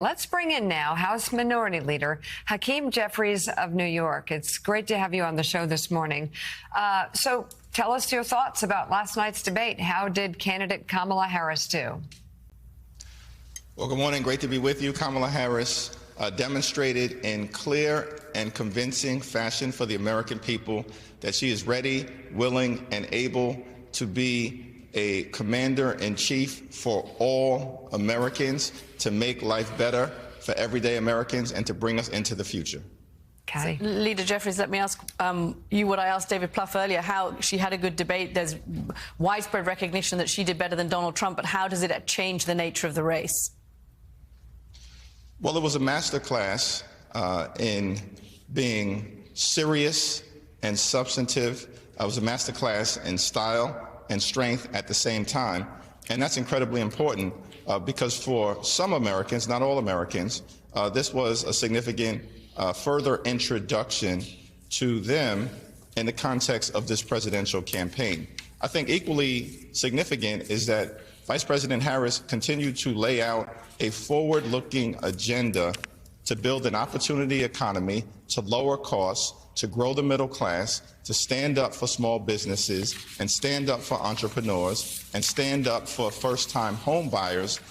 Let's bring in now House Minority Leader Hakeem Jeffries of New York. It's great to have you on the show this morning. So tell us your thoughts about last night's debate. How did candidate Kamala Harris do? Well, good morning. Great to be with you. Kamala Harris demonstrated in clear and convincing fashion for the American people that she is ready, willing, and able to be a commander-in-chief for all Americans, to make life better for everyday Americans and to bring us into the future. Okay. So, Leader Jeffries, let me ask you what I asked David Plouffe earlier, how she had a good debate. There's widespread recognition that she did better than Donald Trump, but how does it change the nature of the race? Well, it was a masterclass in being serious and substantive. It was a masterclass in style and strength at the same time. And that's incredibly important because for some Americans, not all Americans, this was a significant further introduction to them in the context of this presidential campaign. I think equally significant is that Vice President Harris continued to lay out a forward-looking agenda to build an opportunity economy, to lower costs, to grow the middle class, to stand up for small businesses and stand up for entrepreneurs and stand up for first-time home buyers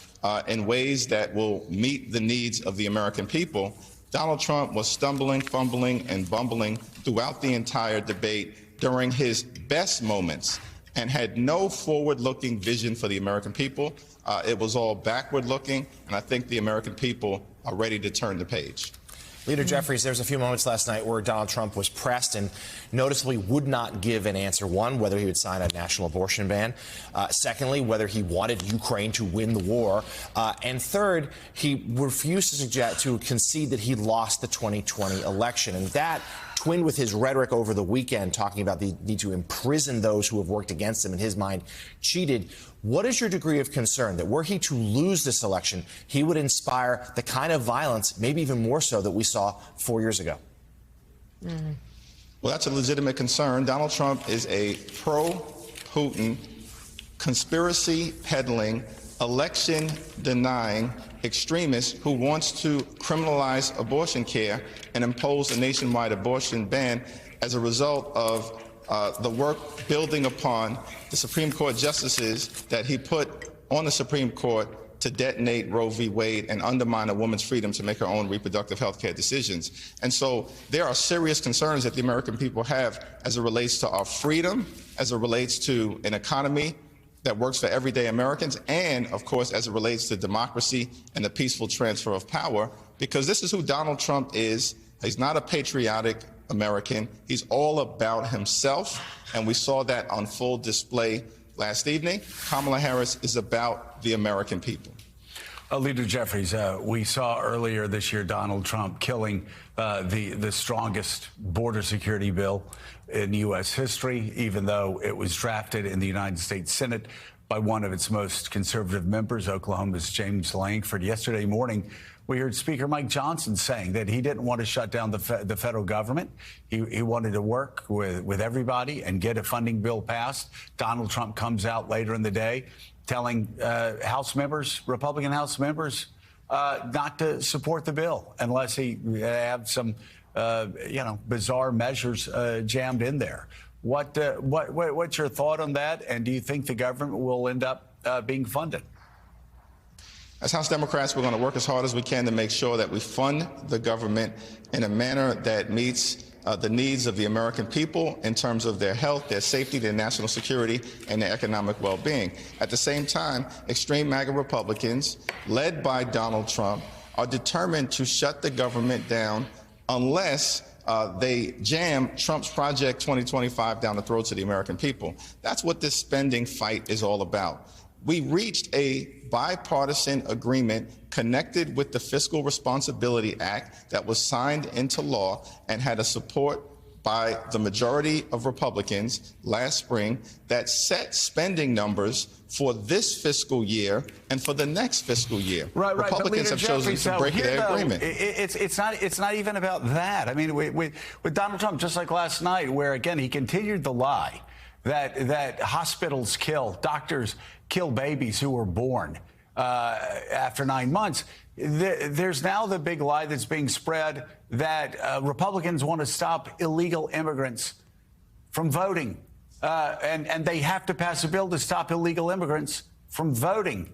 in ways that will meet the needs of the American people. Donald Trump was stumbling, fumbling, and bumbling throughout the entire debate during his best moments and had no forward-looking vision for the American people. It was all backward-looking, and I think the American people are ready to turn the page. Leader Jeffries, there was a few moments last night where Donald Trump was pressed and noticeably would not give an answer. One, whether he would sign a national abortion ban. Secondly, whether he wanted Ukraine to win the war. And third, he refused to concede that he lost the 2020 election. And that, twinned with his rhetoric over the weekend, talking about the need to imprison those who have worked against him, in his mind, cheated. What is your degree of concern that were he to lose this election, he would inspire the kind of violence, maybe even more so, that we saw 4 years ago? Well, that's a legitimate concern. Donald Trump is a pro-Putin, conspiracy-peddling, election-denying extremist who wants to criminalize abortion care and impose a nationwide abortion ban as a result of the work building upon the Supreme Court justices that he put on the Supreme Court to detonate Roe v. Wade and undermine a woman's freedom to make her own reproductive health care decisions. And so there are serious concerns that the American people have as it relates to our freedom, as it relates to an economy that works for everyday Americans, and, of course, as it relates to democracy and the peaceful transfer of power, because this is who Donald Trump is. He's not a patriotic American. He's all about himself, and we saw that on full display last evening. Kamala Harris is about the American people. Leader Jeffries, we saw earlier this year Donald Trump killing the strongest border security bill in U.S. history, even though it was drafted in the United States Senate by one of its most conservative members, Oklahoma's James Lankford. Yesterday morning, we heard Speaker Mike Johnson saying that he didn't want to shut down the federal government. He wanted to work with everybody and get a funding bill passed. Donald Trump comes out later in the day telling House members, Republican House members, not to support the bill unless he have some, bizarre measures jammed in there. What's your thought on that? And do you think the government will end up being funded? As House Democrats, we're going to work as hard as we can to make sure that we fund the government in a manner that meets the needs of the American people in terms of their health, their safety, their national security, and their economic well-being. At the same time, extreme MAGA Republicans, led by Donald Trump, are determined to shut the government down unless they jam Trump's Project 2025 down the throats of the American people. That's what this spending fight is all about. We reached a bipartisan agreement connected with the Fiscal Responsibility Act that was signed into law and had a support by the majority of Republicans last spring that set spending numbers for this fiscal year and for the next fiscal year. Right. Republicans have chosen to break their agreement. It's not even about that. I mean, with Donald Trump, just like last night, where, again, he continued the lie that hospitals kill, doctors kill babies who were born after 9 months. There's now the big lie that's being spread that Republicans want to stop illegal immigrants from voting. And they have to pass a bill to stop illegal immigrants from voting.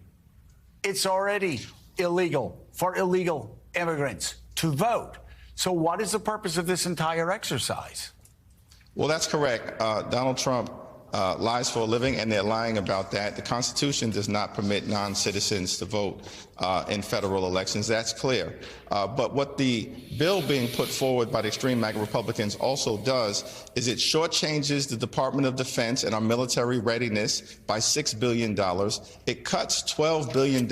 It's already illegal for illegal immigrants to vote. So what is the purpose of this entire exercise? Well, that's correct. Donald Trump lies for a living, and they're lying about that. The Constitution does not permit non-citizens to vote in federal elections. That's clear. But what the bill being put forward by the extreme MAGA Republicans also does is it shortchanges the Department of Defense and our military readiness by $6 billion. It cuts $12 billion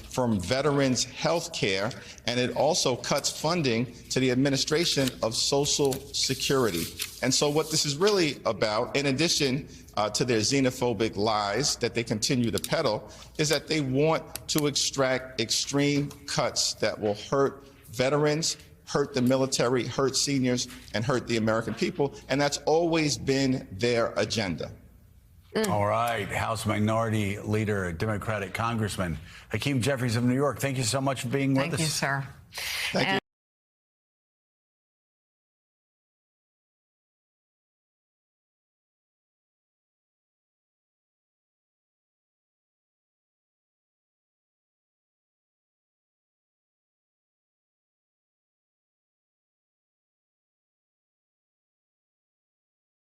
from veterans' health care, and it also cuts funding to the administration of Social Security. And so what this is really about, in addition to their xenophobic lies that they continue to peddle, is that they want to extract extreme cuts that will hurt veterans, hurt the military, hurt seniors, and hurt the American people. And that's always been their agenda. All right. House Minority Leader, Democratic Congressman Hakeem Jeffries of New York, thank you so much for being with us. Thank you, sir. Thank you.